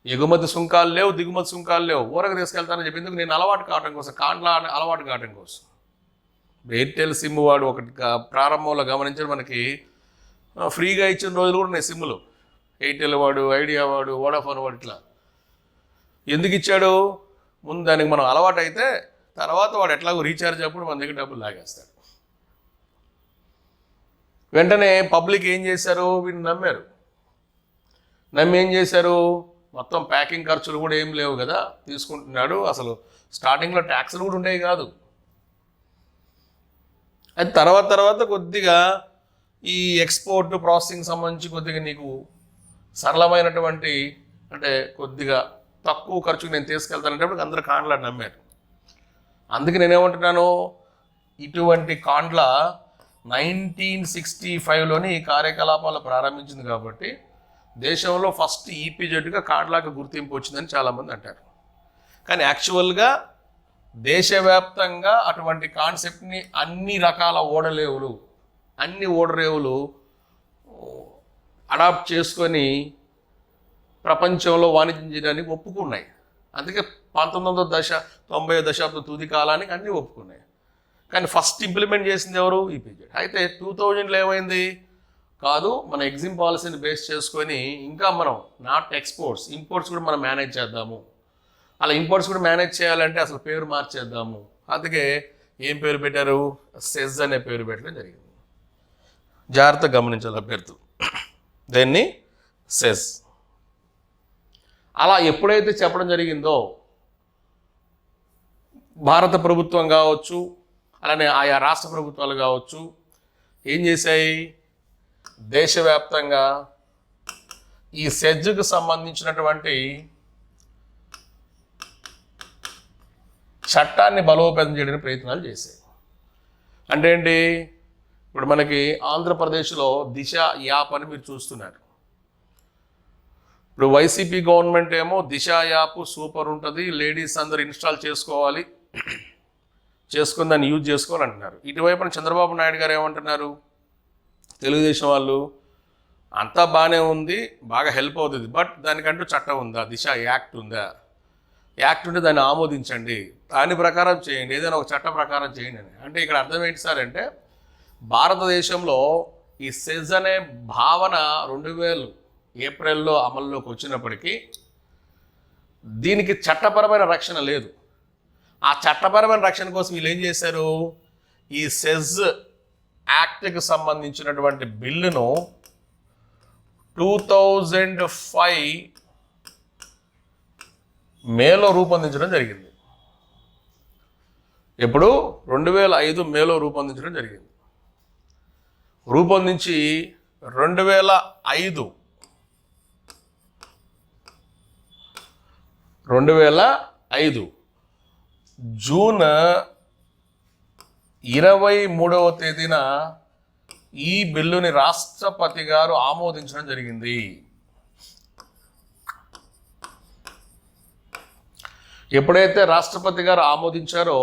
[SPEAKER 2] ఎగుమతి సుంకాలు లేవు, దిగుమతి సుంకాలు లేవు, ఊరకు తీసుకెళ్తానని చెప్పి ఎందుకు, నేను అలవాటు కావడం కోసం, కాండ్లా అలవాటు కావడం కోసం. ఎయిర్టెల్ సిమ్ వాడు ఒకటి ప్రారంభంలో గమనించాడు, మనకి ఫ్రీగా ఇచ్చిన రోజులు కూడా ఉన్నాయి సిమ్ములు. ఎయిర్టెల్ వాడు, ఐడియా వాడు, వోడాఫోన్ వాడు, ఇట్లా ఎందుకు ఇచ్చాడు, ముందు దానికి మనం అలవాటు అయితే తర్వాత వాడు ఎట్లాగో రీఛార్జ్ అప్పుడు మన దగ్గర డబ్బులు లాగేస్తాడు. వెంటనే పబ్లిక్ ఏం చేశారు, వీడిని నమ్మారు. నమ్మి ఏం చేశారు, మొత్తం ప్యాకింగ్ ఖర్చులు కూడా ఏం లేవు కదా, తీసుకుంటున్నాడు. అసలు స్టార్టింగ్లో ట్యాక్స్లు కూడా ఉండేవి కాదు. అది తర్వాత కొద్దిగా ఈ ఎక్స్పోర్ట్ ప్రాసెసింగ్ సంబంధించి కొద్దిగా నీకు సరళమైనటువంటి, అంటే కొద్దిగా తక్కువ ఖర్చుకు నేను తీసుకెళ్తానంటే అందరూ కాండ్లా నమ్మారు. అందుకే నేనేమంటున్నాను, ఇటువంటి కాండ్లా 1965లోని ఈ కార్యకలాపాలు ప్రారంభించింది కాబట్టి దేశంలో ఫస్ట్ ఈపీజెడ్గా కాండ్లాకు గుర్తింపు వచ్చిందని చాలామంది అంటారు. కానీ యాక్చువల్గా దేశవ్యాప్తంగా అటువంటి కాన్సెప్ట్ని అన్ని రకాల ఓడరేవులు అడాప్ట్ చేసుకొని ప్రపంచంలో వాణిజ్యం చేయడానికి ఒప్పుకున్నాయి. అందుకే 1990 దశాబ్దం తుది కాలానికి అన్నీ ఒప్పుకున్నాయి. కానీ ఫస్ట్ ఇంప్లిమెంట్ చేసింది ఎవరు? ఈపీజెడ్. అయితే 2000లో ఏమైంది? కాదు, మన ఎగ్జిమ్ పాలసీని బేస్ చేసుకొని ఇంకా మనం నాట్ ఎక్స్పోర్ట్స్, ఇంపోర్ట్స్ కూడా మనం మేనేజ్ చేద్దాము. అలా ఇంపోర్ట్స్ కూడా మేనేజ్ చేయాలంటే అసలు పేరు మార్చేద్దాము. అందుకే ఏం పేరు పెట్టారు? సెజ్ అనే పేరు పెట్టడం జరిగింది. జాగ్రత్తగా గమనించాలి పేరుతో, దీన్ని సెజ్. అలా ఎప్పుడైతే చెప్పడం జరిగిందో భారత ప్రభుత్వం కావచ్చు, అలానే ఆయా రాష్ట్ర ప్రభుత్వాలు కావచ్చు ఏం చేశాయి? దేశవ్యాప్తంగా ఈ సెజ్కు సంబంధించినటువంటి చట్టాన్ని బలోపేతం చేయడానికి ప్రయత్నాలు చేశాయి. అంటే ఏంటి? ఇప్పుడు మనకి ఆంధ్రప్రదేశ్లో దిశ యాప్ అని మీరు చూస్తున్నారు. ఇప్పుడు వైసీపీ గవర్నమెంట్ ఏమో దిశ యాప్ సూపర్ ఉంటుంది, లేడీస్ అందరూ ఇన్స్టాల్ చేసుకోవాలి, చేసుకుని దాన్ని యూజ్ చేసుకోవాలంటున్నారు. ఇటువైపున చంద్రబాబు నాయుడు గారు ఏమంటున్నారు? తెలుగుదేశం వాళ్ళు అంతా బాగానే ఉంది, బాగా హెల్ప్ అవుతుంది, బట్ దానికంటూ చట్టం ఉందా? దిశ యాక్ట్ ఉందా? యాక్ట్ ఉంటే దాన్ని ఆమోదించండి, దాని ప్రకారం చేయండి, ఏదైనా ఒక చట్ట ప్రకారం చేయండి అని. అంటే ఇక్కడ అర్థం ఏంటి సార్ అంటే, భారతదేశంలో ఈ సెజ్ అనే భావన 2000 ఏప్రిల్లో అమల్లోకి వచ్చినప్పటికీ దీనికి చట్టపరమైన రక్షణ లేదు. ఆ చట్టపరమైన రక్షణ కోసం వీళ్ళు ఏం చేశారు? ఈ సెజ్ యాక్ట్కి సంబంధించినటువంటి బిల్లును 2005 మేలో రూపొందించడం జరిగింది. ఎప్పుడు? 2005 మేలో రూపొందించడం జరిగింది. రూపొందించి 2005 జూన్ 23వ తేదీన ఈ బిల్లుని రాష్ట్రపతి గారు ఆమోదించడం జరిగింది. ఎప్పుడైతే రాష్ట్రపతి గారు ఆమోదించారో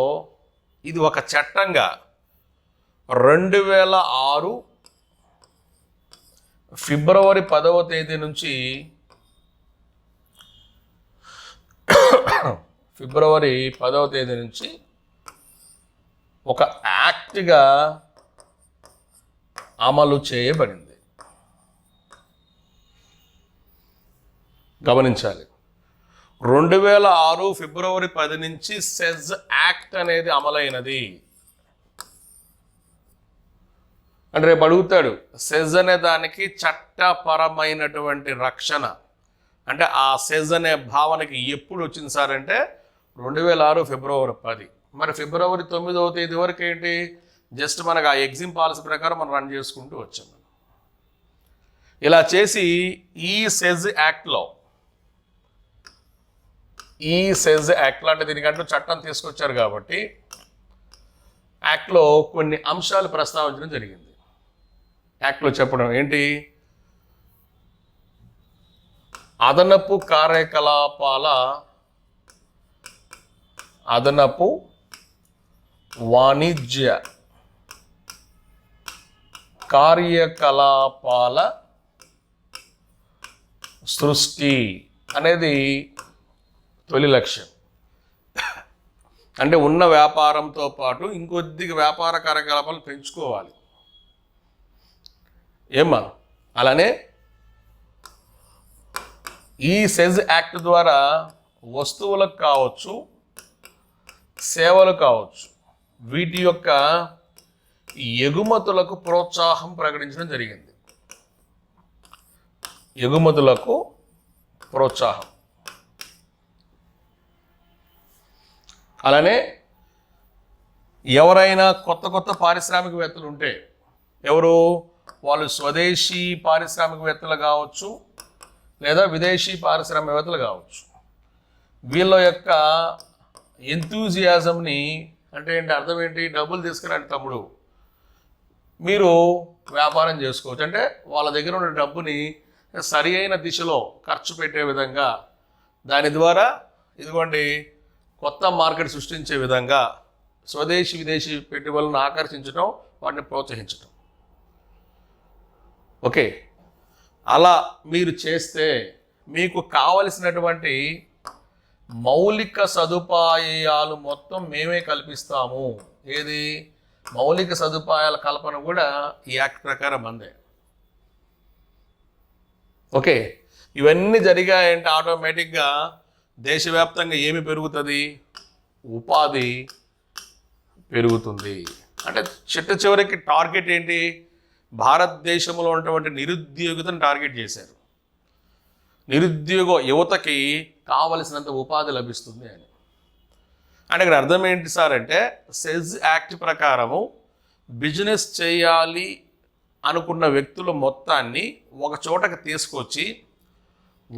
[SPEAKER 2] ఇది ఒక చట్టంగా 2006 ఫిబ్రవరి 10వ తేదీ నుంచి ఒక యాక్ట్గా అమలు చేయబడింది. గమనించాలి, 2006 ఫిబ్రవరి 10 నుంచి సెజ్ యాక్ట్ అనేది అమలైనది. అంటే రేపు అడుగుతాడు, సెజ్ అనే దానికి చట్టపరమైనటువంటి రక్షణ అంటే ఆ సెజ్ అనే భావనకి ఎప్పుడు వచ్చింది సార్ అంటే 2006 ఫిబ్రవరి 10. మరి ఫిబ్రవరి 9వ తేదీ వరకు ఏంటి? జస్ట్ మనకు ఆ ఎగ్జిమ్ పాలసీ ప్రకారం మనం రన్ చేసుకుంటూ వచ్చాం. ఇలా చేసి ఈ సెజ్ యాక్ట్లో అంటే దీనికంటూ చట్టం తీసుకొచ్చారు కాబట్టి యాక్ట్లో కొన్ని అంశాలు ప్రస్తావించడం జరిగింది. యాక్ట్లో చెప్పడం ఏంటి? అదనపు వాణిజ్య కార్యకలాపాల సృష్టి అనేది తొలి లక్ష్యం. అంటే ఉన్న వ్యాపారంతో పాటు ఇంకొద్దిగా వ్యాపార కార్యకలాపాలు పెంచుకోవాలి. ఏమ్మా? అలానే ఈ సెజ్ యాక్ట్ ద్వారా వస్తువులకు కావచ్చు, సేవలు కావచ్చు, వీటి యొక్క ఎగుమతులకు ప్రోత్సాహం ప్రకటించడం జరిగింది. ఎగుమతులకు ప్రోత్సాహం. అలానే ఎవరైనా కొత్త పారిశ్రామికవేత్తలు ఉంటే వాళ్ళు స్వదేశీ పారిశ్రామికవేత్తలు కావచ్చు లేదా విదేశీ పారిశ్రామికవేత్తలు కావచ్చు, వీళ్ళ యొక్క ఎంతూజియాజంని అంటే ఏంటి? అర్థం ఏంటి? డబ్బులు తీసుకురండి తమ్ముడు, మీరు వ్యాపారం చేసుకోవచ్చు. అంటే వాళ్ళ దగ్గర ఉన్న డబ్బుని సరి అయిన దిశలో ఖర్చు పెట్టే విధంగా, దాని ద్వారా ఇదిగోండి కొత్త మార్కెట్ సృష్టించే విధంగా స్వదేశీ విదేశీ పెట్టుబడులను ఆకర్షించడం, వాటిని ప్రోత్సహించడం. ఓకే, అలా మీరు చేస్తే మీకు కావలసినటువంటి మౌలిక సదుపాయాలు మొత్తం మేమే కల్పిస్తాము. ఏది మౌలిక సదుపాయాల కల్పన కూడా ఈ యాక్ట్ ప్రకారం అందే. ఓకే, ఇవన్నీ జరిగాయంటే ఆటోమేటిక్గా దేశవ్యాప్తంగా ఏమి పెరుగుతుంది? ఉపాధి పెరుగుతుంది. అంటే చివరికి టార్గెట్ ఏంటి? భారతదేశంలో ఉన్నటువంటి నిరుద్యోగితను టార్గెట్ చేశారు. నిరుద్యోగ యువతకి కావలసినంత ఉపాధి లభిస్తుంది అని. అంటే ఇక్కడ అర్థం ఏంటి సార్ అంటే, సెజ్ యాక్ట్ ప్రకారము బిజినెస్ చేయాలి అనుకున్న వ్యక్తుల మొత్తాన్ని ఒక చోటకి తీసుకొచ్చి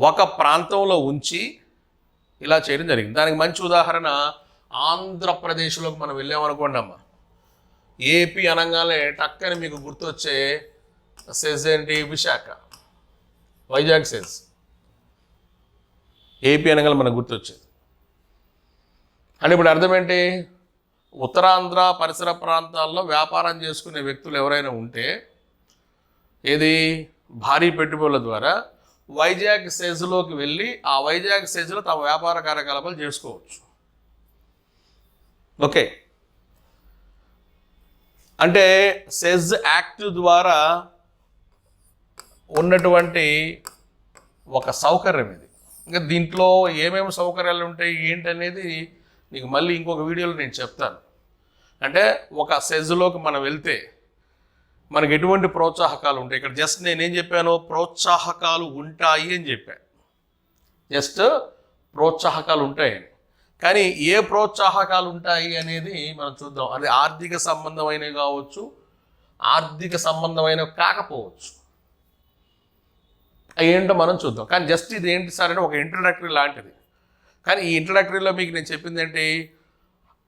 [SPEAKER 2] ఒక ప్రాంతంలో ఉంచి ఇలా చేయడం జరిగింది. దానికి మంచి ఉదాహరణ ఆంధ్రప్రదేశ్లోకి మనం వెళ్ళామనుకోండి అమ్మ. ఏపీ అనగానే టక్కని మీకు గుర్తొచ్చే సెజ్ ఏంటి? విశాఖ, వైజాగ్ సెజ్. ఏపీ అనగానే మనకు గుర్తొచ్చేది. అంటే ఇప్పుడు అర్థం ఏంటి? ఉత్తరాంధ్ర పరిసర ప్రాంతాల్లో వ్యాపారం చేసుకునే వ్యక్తులు ఎవరైనా ఉంటే ఏది భారీ పెట్టుబడుల ద్వారా వైజాగ్ సెజ్లోకి వెళ్ళి ఆ వైజాగ్ సెజ్లో తమ వ్యాపార కార్యకలాపాలు చేసుకోవచ్చు. ఓకే, అంటే సెజ్ యాక్ట్ ద్వారా ఉన్నటువంటి ఒక సౌకర్యం ఇది. ఇంకా దీంట్లో ఏమేమి సౌకర్యాలు ఉంటాయి ఏంటనేది నీకు మళ్ళీ ఇంకొక వీడియోలో నేను చెప్తాను. అంటే ఒక సెజ్లోకి మనం వెళ్తే మనకి ఎటువంటి ప్రోత్సాహకాలు ఉంటాయి. ఇక్కడ జస్ట్ నేనేం చెప్పాను? ప్రోత్సాహకాలు ఉంటాయి అని చెప్పాను. జస్ట్ ప్రోత్సాహకాలు ఉంటాయని. కానీ ఏ ప్రోత్సాహకాలు ఉంటాయి అనేది మనం చూద్దాం. అది ఆర్థిక సంబంధమైనవి కావచ్చు, ఆర్థిక సంబంధమైనవి కాకపోవచ్చు. ఏంటో మనం చూద్దాం. కానీ జస్ట్ ఇది ఏంటి సార్ అంటే ఒక ఇంట్రడక్టరీ లాంటిది. కానీ ఈ ఇంట్రడక్టరీలో మీకు నేను చెప్పింది ఏంటి?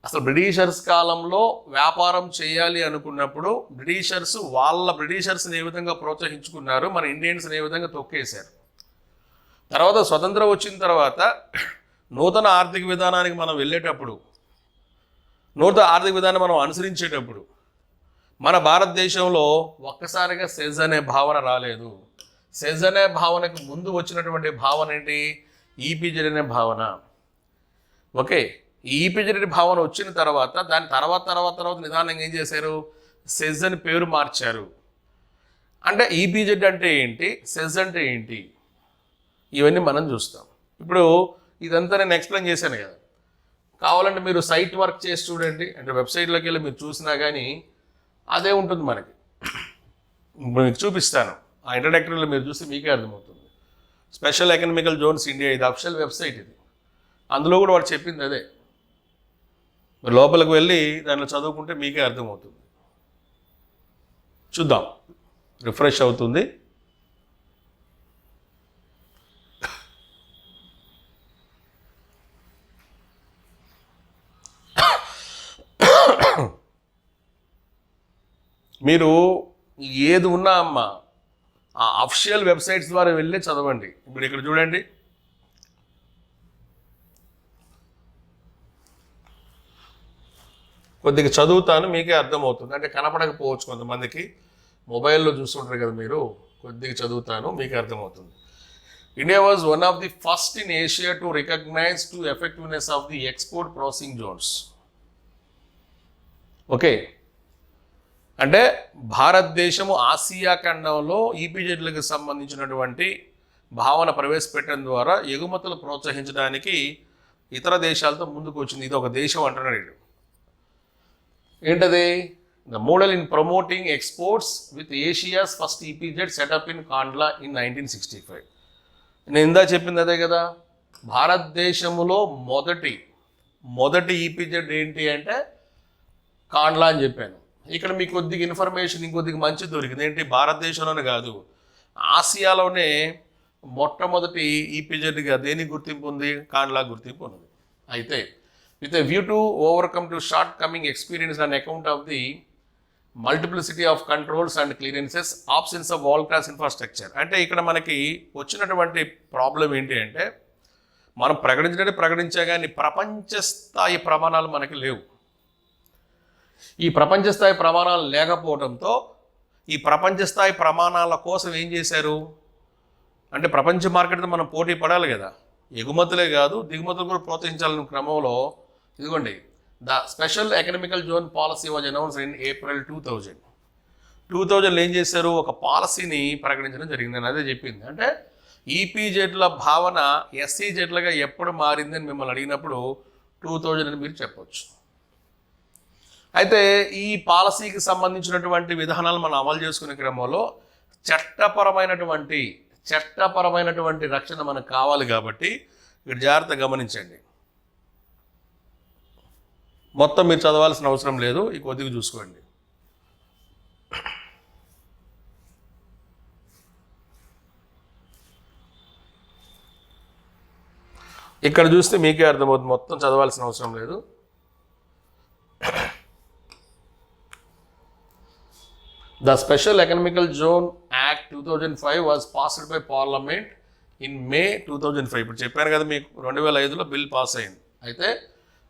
[SPEAKER 2] అసలు బ్రిటిషర్స్ కాలంలో వ్యాపారం చేయాలి అనుకున్నప్పుడు బ్రిటిషర్స్ని ఏ విధంగా ప్రోత్సహించుకున్నారు, మన ఇండియన్స్ని ఏ విధంగా తొక్కేశారు. తర్వాత స్వతంత్రం వచ్చిన తర్వాత నూతన ఆర్థిక విధానానికి మనం వెళ్ళేటప్పుడు, నూతన ఆర్థిక విధానం మనం అనుసరించేటప్పుడు మన భారతదేశంలో ఒక్కసారిగా సెజ్ అనే భావన రాలేదు. సెజ్ అనే భావనకు ముందు వచ్చినటువంటి భావన ఏంటి? ఈపీజెడ్ అనే భావన. ఓకే, ఈ ఈపీజెడ్ భావన వచ్చిన తర్వాత దాని తర్వాత నిదానంగా ఏం చేశారు? సెజ్ అని పేరు మార్చారు. అంటే ఈపీజెడ్ అంటే ఏంటి, సెజ్ అంటే ఏంటి, ఇవన్నీ మనం చూస్తాం. ఇప్పుడు ఇదంతా నేను ఎక్స్ప్లెయిన్ చేశాను కదా. కావాలంటే మీరు సైట్ వర్క్ చేసి చూడండి, అంటే వెబ్సైట్లోకి వెళ్ళి మీరు చూసినా కానీ అదే ఉంటుంది మనకి. ఇప్పుడు మీకు చూపిస్తాను. ఆ ఇంట్రడక్టరీలో మీరు చూస్తే మీకే అర్థమవుతుంది. స్పెషల్ ఎకనామికల్ జోన్స్ ఇండియా, ఇది అఫిషియల్ వెబ్సైట్ ఇది. అందులో కూడా వాడు చెప్పింది అదే. మీరు లోపలికి వెళ్ళి దాంట్లో చదువుకుంటే మీకే అర్థమవుతుంది. చూద్దాం, రిఫ్రెష్ అవుతుంది. మీరు ఏది ఉన్నా అమ్మ ఆ అఫిషియల్ వెబ్సైట్స్ ద్వారా వెళ్ళి చదవండి. ఇప్పుడు ఇక్కడ చూడండి, కొద్దిగా చదువుతాను, మీకే అర్థమవుతుంది. అంటే కనపడకపోవచ్చు కొంతమందికి, మొబైల్లో చూస్తుంటారు కదా మీరు. కొద్దిగా చదువుతాను, మీకే అర్థమవుతుంది. India was one of the first in Asia to recognise to effectiveness of the export processing zones. Okay, అంటే భారతదేశము ఆసియా ఖండంలో ఈపీజెడ్లకు సంబంధించినటువంటి భావన ప్రవేశపెట్టడం ద్వారా ఎగుమతులు ప్రోత్సహించడానికి ఇతర దేశాలతో ముందుకు వచ్చింది. ఇది ఒక దేశం అంటున్నాడు. ఏంటది? The model in promoting exports with Asia's first EPZ setup in Kandla in 1965. నేను ఇందా చెప్పింది అదే కదా. భారతదేశంలో మొదటి ఈపీజెడ్ ఏంటి అంటే కాండ్లా అని చెప్పాను. ఇక్కడ మీకు కొద్దిగా ఇన్ఫర్మేషన్ ఇంకొద్దిగా మంచి దొరికింది. ఏంటి? భారతదేశంలోనే కాదు, ఆసియాలోనే మొట్టమొదటి ఈపీజెడ్గా దేనికి గుర్తింపు ఉంది? కాండ్లా గుర్తింపు ఉన్నది. అయితే with a view to overcome to shortcoming experienced on account of the multiplicity of controls and clearances, absence of world class infrastructure. అంటే ఇక్కడ మనకి వచ్చినటువంటి ప్రాబ్లం ఏంటి అంటే, మనం ప్రకటించా కానీ ప్రపంచ స్థాయి ప్రమాణాలు మనకి లేవు. ఈ ప్రపంచ స్థాయి ప్రమాణాలు లేకపోవడంతో ఈ ప్రపంచ స్థాయి ప్రమాణాల కోసం ఏం చేశారు? అంటే ప్రపంచ మార్కెట్తో మనం పోటీ పడాలి కదా, ఎగుమతులే కాదు దిగుమతులు కూడా ప్రోత్సహించాలనే క్రమంలో ఇదిగోండి the special economical zone policy was announced in April 2000 ఏం చేశారు, ఒక పాలసీని ప్రకటించడం జరిగింది. అని అదే చెప్పింది. అంటే ఈపీజెడ్ల భావన ఎస్సీజెడ్లుగా ఎప్పుడు మారిందని మిమ్మల్ని అడిగినప్పుడు 2000 అని మీరు చెప్పొచ్చు. అయితే ఈ పాలసీకి సంబంధించినటువంటి విధానాలు మనం అమలు చేసుకునే క్రమంలో చట్టపరమైనటువంటి రక్షణ మనకు కావాలి కాబట్టి ఇక్కడ జాగ్రత్త గమనించండి. మొత్తం మీరు చదవాల్సిన అవసరం లేదు, ఈ కొద్దిగా చూసుకోండి. ఇక్కడ చూస్తే మీకే అర్థమవుతుంది, మొత్తం చదవాల్సిన అవసరం లేదు. The Special Economical Zone Act 2005 was passed by Parliament in May 2005. ఇప్పుడు చెప్పాను కదా మీకు 2005లో బిల్ పాస్ అయింది. అయితే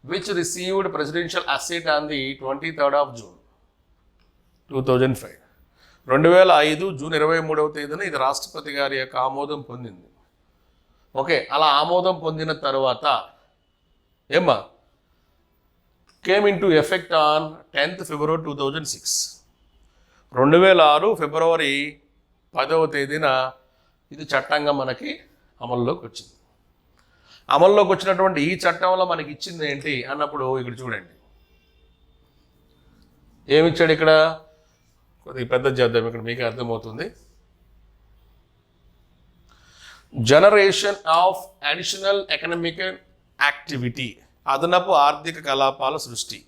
[SPEAKER 2] which received presidential assent on the 23rd of June 2005. 2005 June 23వ తేదీన ఇది రాష్ట్రపతి గారి యొక్క ఆమోదం పొందింది. ఓకే, అలా ఆమోదం పొందిన తర్వాత ఏమ్మా came in to effect on 10th February 2006. 2006 ఫిబ్రవరి 10వ తేదీన ఇది చట్టంగా మనకి అమల్లోకి వచ్చింది. అమల్లోకి వచ్చినటువంటి ఈ చట్టంలో మనకి ఇచ్చింది ఏంటి అన్నప్పుడు ఇక్కడ చూడండి ఏమిచ్చాడు. ఇక్కడ కొద్దిగా పెద్ద చేద్దాం, ఇక్కడ మీకు అర్థమవుతుంది. Generation of additional economic activity, అదనపు ఆర్థిక కలాపాల సృష్టి.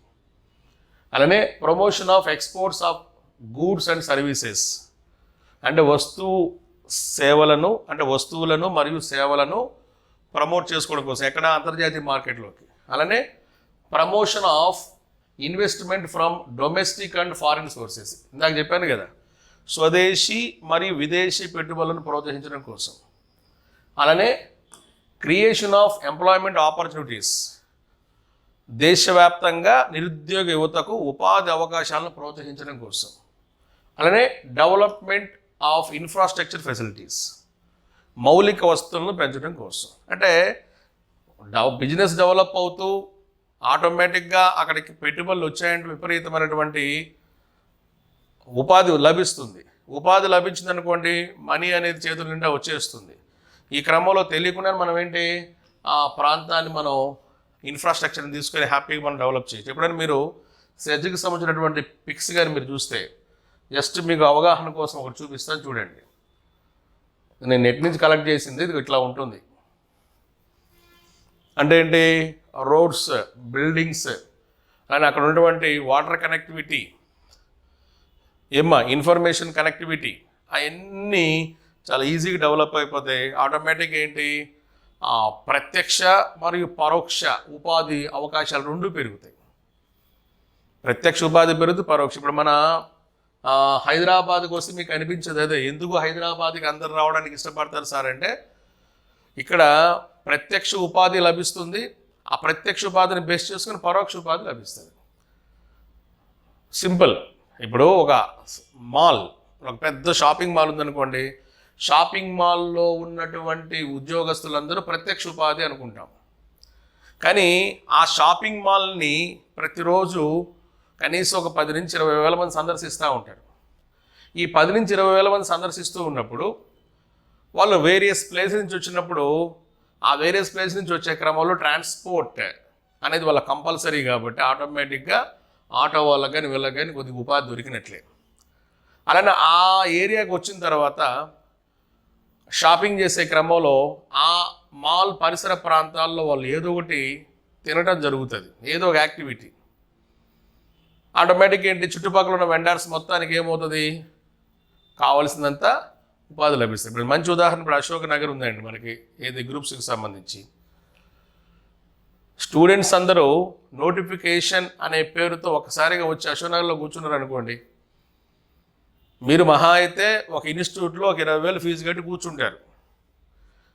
[SPEAKER 2] అలానే promotion of exports of goods and services, అంటే వస్తువులను మరియు సేవలను ప్రమోట్ చేసుకోవడం కోసం ఎక్కడ అంతర్జాతీయ మార్కెట్లోకి. అలానే promotion of investment from domestic and foreign sources, ఇందాక చెప్పాను కదా, స్వదేశీ మరియు విదేశీ పెట్టుబడులను ప్రోత్సహించడం కోసం. అలానే క్రియేషన్ ఆఫ్ ఎంప్లాయ్మెంట్ ఆపర్చునిటీస్, దేశవ్యాప్తంగా నిరుద్యోగ యువతకు ఉపాధి అవకాశాలను ప్రోత్సహించడం కోసం. అలానే డెవలప్మెంట్ ఆఫ్ ఇన్ఫ్రాస్ట్రక్చర్ ఫెసిలిటీస్, మౌలిక వస్తువులను పెంచడం కోసం. అంటే బిజినెస్ డెవలప్ అవుతూ ఆటోమేటిక్గా అక్కడికి పెట్టుబడులు వచ్చాయంటే విపరీతమైనటువంటి ఉపాధి లభిస్తుంది. ఉపాధి లభించిందనుకోండి, మనీ అనేది చేతుల నిండా వచ్చేస్తుంది. ఈ క్రమంలో తెలియకుండా మనం ఏంటి ఆ ప్రాంతాన్ని మనం ఇన్ఫ్రాస్ట్రక్చర్ని తీసుకొని హ్యాపీగా మనం డెవలప్ చేయొచ్చు. ఎప్పుడైనా మీరు సెజ్కి సంబంధించినటువంటి పిక్స్ కానీ మీరు చూస్తే, జస్ట్ మీకు అవగాహన కోసం ఒకటి చూపిస్తాను చూడండి. నేను నెట్ నుంచి కలెక్ట్ చేసింది, ఇది ఇట్లా ఉంటుంది. అంటే ఏంటి, రోడ్స్, బిల్డింగ్స్, అండ్ అక్కడ ఉన్నటువంటి వాటర్ కనెక్టివిటీ, ఇన్ఫర్మేషన్ కనెక్టివిటీ, అవన్నీ చాలా ఈజీగా డెవలప్ అయిపోతాయి. ఆటోమేటిక్గా ఏంటి, ప్రత్యక్ష మరియు పరోక్ష ఉపాధి అవకాశాలు రెండు పెరుగుతాయి. ప్రత్యక్ష ఉపాధి పెరుగుతుంది, పరోక్ష. ఇప్పుడు మన హైదరాబాద్కి వస్తే మీకు అనిపించదు అదే, ఎందుకు హైదరాబాద్కి అందరు రావడానికి ఇష్టపడతారు సార్ అంటే, ఇక్కడ ప్రత్యక్ష ఉపాధి లభిస్తుంది, ఆ ప్రత్యక్ష ఉపాధిని బేస్ చేసుకుని పరోక్ష ఉపాధి లభిస్తుంది. సింపుల్. ఇప్పుడు ఒక మాల్, ఒక పెద్ద షాపింగ్ మాల్ ఉందనుకోండి, షాపింగ్ మాల్లో ఉన్నటువంటి ఉద్యోగస్తులందరూ ప్రత్యక్ష ఉపాధి అనుకుంటాం. కానీ ఆ షాపింగ్ మాల్ని ప్రతిరోజు కనీసం ఒక 10 నుంచి 20 వేల మంది సందర్శిస్తూ ఉంటారు. ఈ 10 నుంచి 20 వేల మంది సందర్శిస్తూ ఉన్నప్పుడు వాళ్ళు వేరియస్ ప్లేస్ నుంచి వచ్చినప్పుడు, ఆ వేరియస్ ప్లేస్ నుంచి వచ్చే క్రమంలో ట్రాన్స్పోర్ట్ అనేది వాళ్ళ కంపల్సరీ కాబట్టి ఆటోమేటిక్గా ఆటో వాళ్ళకి కానీ వీళ్ళకి కానీ కొద్దిగా ఉపాధి దొరికినట్లే. అలానే ఆ ఏరియాకి వచ్చిన తర్వాత షాపింగ్ చేసే క్రమంలో ఆ మాల్ పరిసర ప్రాంతాల్లో వాళ్ళు ఏదో ఒకటి తినడం జరుగుతుంది, ఏదో ఒక యాక్టివిటీ. ఆటోమేటిక్ ఏంటి, చుట్టుపక్కల ఉన్న వెండర్స్ మొత్తానికి ఏమవుతుంది, కావాల్సినంత ఉపాధి లభిస్తుంది. ఇప్పుడు మంచి ఉదాహరణ, ఇప్పుడు అశోక్ నగర్ ఉందండి మనకి, ఏది గ్రూప్స్కి సంబంధించి. స్టూడెంట్స్ అందరూ నోటిఫికేషన్ అనే పేరుతో ఒకసారిగా వచ్చి అశోక్ నగర్లో కూర్చున్నారు అనుకోండి, మీరు మహా అయితే ఒక ఇన్స్టిట్యూట్లో ఒక 20,000 ఫీజు కట్టి కూర్చుంటారు.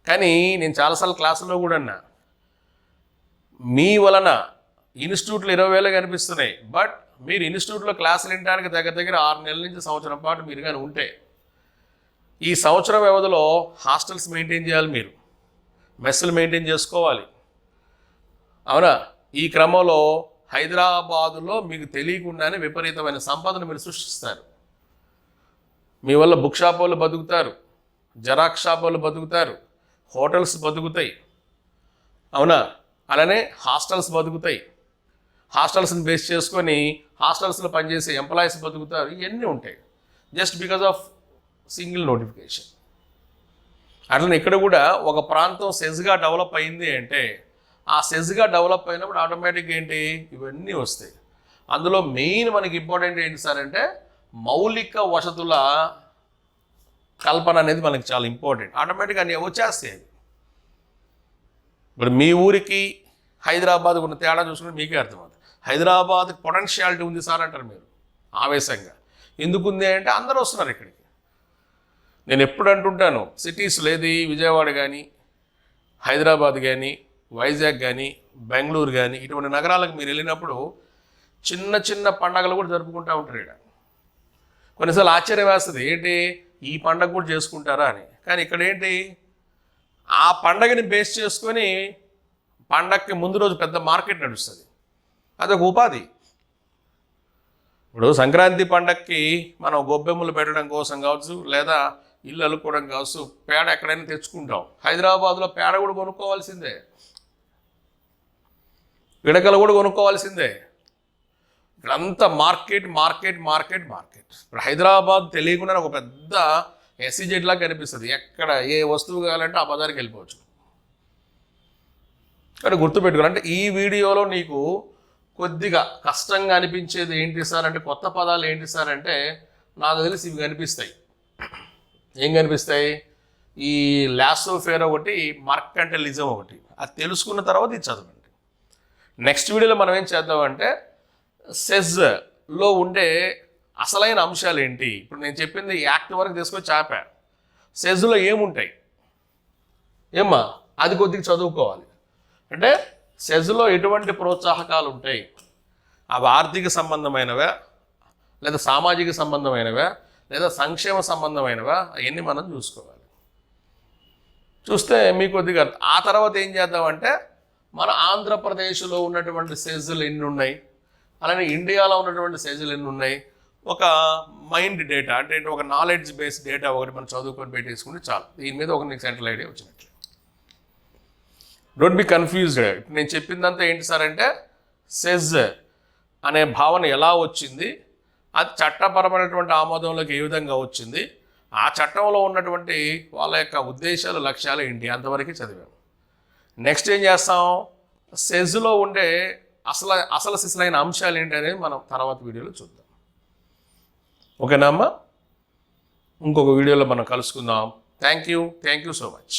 [SPEAKER 2] కానీ నేను చాలాసార్లు క్లాసుల్లో కూడా అన్నా, మీ వలన ఇన్స్టిట్యూట్లు 20,000 కనిపిస్తున్నాయి, బట్ మీరు ఇన్స్టిట్యూట్లో క్లాసులు వినడానికి దగ్గర 6 నెలల నుంచి సంవత్సరం పాటు మీరు కానీ ఉంటే ఈ సంవత్సరం వ్యవధిలో హాస్టల్స్ మెయింటైన్ చేయాలి, మీరు మెస్సులు మెయింటైన్ చేసుకోవాలి. అవునా? ఈ క్రమంలో హైదరాబాదులో మీకు తెలియకుండానే విపరీతమైన సంపదను మీరు సృష్టిస్తారు. మీ వల్ల బుక్ షాప్ వాళ్ళు బతుకుతారు, జెరాక్స్ షాప్ వాళ్ళు బతుకుతారు, హోటల్స్ బతుకుతాయి. అవునా? అలానే హాస్టల్స్ బతుకుతాయి. హాస్టల్స్ని బేస్ చేసుకొని హాస్టల్స్లో పనిచేసే ఎంప్లాయీస్ బతుకుతారు. ఇవన్నీ ఉంటాయి just because of single notification. అట్లనే ఇక్కడ కూడా ఒక ప్రాంతం సెజ్గా డెవలప్ అయింది అంటే ఆ సెజ్గా డెవలప్ అయినప్పుడు ఆటోమేటిక్గా ఏంటి, ఇవన్నీ వస్తాయి. అందులో మెయిన్ మనకి ఇంపార్టెంట్ ఏంటి సార్ అంటే మౌలిక వసతుల కల్పన అనేది మనకి చాలా ఇంపార్టెంట్. ఆటోమేటిక్గా అన్నీ వచ్చేస్తాయి. ఇప్పుడు మీ ఊరికి హైదరాబాద్ ఉన్న తేడా చూసుకుంటే మీకే అర్థమవుతుంది. హైదరాబాద్కి పొటెన్షియాలిటీ ఉంది సార్ అంటారు మీరు ఆవేశంగా. ఎందుకుంది అంటే అందరూ వస్తున్నారు ఇక్కడికి. నేను ఎప్పుడు అంటుంటాను, సిటీస్లో ఏది విజయవాడ కానీ, హైదరాబాద్ కానీ, వైజాగ్ కానీ, బెంగళూరు కానీ ఇటువంటి నగరాలకు మీరు వెళ్ళినప్పుడు చిన్న చిన్న పండగలు కూడా జరుపుకుంటూ ఉంటారు. ఇక్కడ కొన్నిసార్లు ఆశ్చర్యం వేస్తుంది, ఏంటి ఈ పండగ కూడా చేసుకుంటారా అని. కానీ ఇక్కడ ఏంటి, ఆ పండగని బేస్ చేసుకొని పండగకి ముందు రోజు పెద్ద మార్కెట్ నడుస్తుంది. అదొక ఉపాధి. ఇప్పుడు సంక్రాంతి పండగకి మనం గొబ్బెమ్మలు పెట్టడం కోసం కావచ్చు, లేదా ఇల్లు అల్లుకోవడం కావచ్చు, పేడ ఎక్కడైనా తెచ్చుకుంటాం. హైదరాబాద్లో పేడ కూడా కొనుక్కోవాల్సిందే, పిడకలు కూడా కొనుక్కోవాల్సిందే. ఇక్కడంతా మార్కెట్ మార్కెట్ మార్కెట్ మార్కెట్. ఇప్పుడు హైదరాబాద్ తెలియకుండా ఒక పెద్ద ఎస్సీజెడ్ లాగా కనిపిస్తుంది. ఎక్కడ ఏ వస్తువు కావాలంటే ఆ బజార్కి వెళ్ళిపోవచ్చు. కానీ గుర్తుపెట్టుకోవాలి, అంటే ఈ వీడియోలో నీకు కొద్దిగా కష్టంగా అనిపించేది ఏంటి సార్ అంటే, కొత్త పదాలు ఏంటి సార్ అంటే నాకు తెలిసి ఇవి కనిపిస్తాయి. ఏం కనిపిస్తాయి? ఈ లాసో ఫేర్ ఒకటి, మర్కంటలిజం ఒకటి. అది తెలుసుకున్న తర్వాత ఇది చదవండి. నెక్స్ట్ వీడియోలో మనం ఏం చేద్దామంటే సెజ్లో ఉండే అసలైన అంశాలు ఏంటి. ఇప్పుడు నేను చెప్పింది యాక్ట్ వరకు తీసుకొని చాపా. సెజ్లో ఏముంటాయి ఏమ్మా అది కొద్దిగా చదువుకోవాలి. అంటే సెజ్లో ఎటువంటి ప్రోత్సాహకాలు ఉంటాయి, అవి ఆర్థిక సంబంధమైనవా, లేదా సామాజిక సంబంధమైనవా, లేదా సంక్షేమ సంబంధమైనవా, అవన్నీ మనం చూసుకోవాలి. చూస్తే మీకు కొద్దిగా ఆ తర్వాత ఏం చేద్దామంటే మన ఆంధ్రప్రదేశ్లో ఉన్నటువంటి సెజ్లు ఎన్ని ఉన్నాయి, అలానే ఇండియాలో ఉన్నటువంటి సెజ్లు ఎన్ని ఉన్నాయి, ఒక మైండ్ డేటా అంటే ఒక నాలెడ్జ్ బేస్డ్ డేటా ఒకటి మనం చదువుకొని పెట్టేసుకుంటే చాలు. దీని మీద ఒక నీకు సెంట్రల్ ఐడియా వచ్చినట్లు. Don't be confused. నేను చెప్పిందంతా ఏంటి సార్ అంటే సెజ్ అనే భావన ఎలా వచ్చింది, అది చట్టపరమైనటువంటి ఆమోదంలోకి ఏ విధంగా వచ్చింది, ఆ చట్టంలో ఉన్నటువంటి వాళ్ళ యొక్క ఉద్దేశాలు లక్ష్యాలు ఏంటి, అంతవరకు చదివాము. నెక్స్ట్ ఏం చేస్తాం, సెజ్లో ఉండే అసలు సిసలైన అంశాలు ఏంటి అనేది మనం తర్వాత వీడియోలో చూద్దాం. ఓకేనా అమ్మా? ఇంకొక వీడియోలో మనం కలుసుకుందాం. Thank you so much.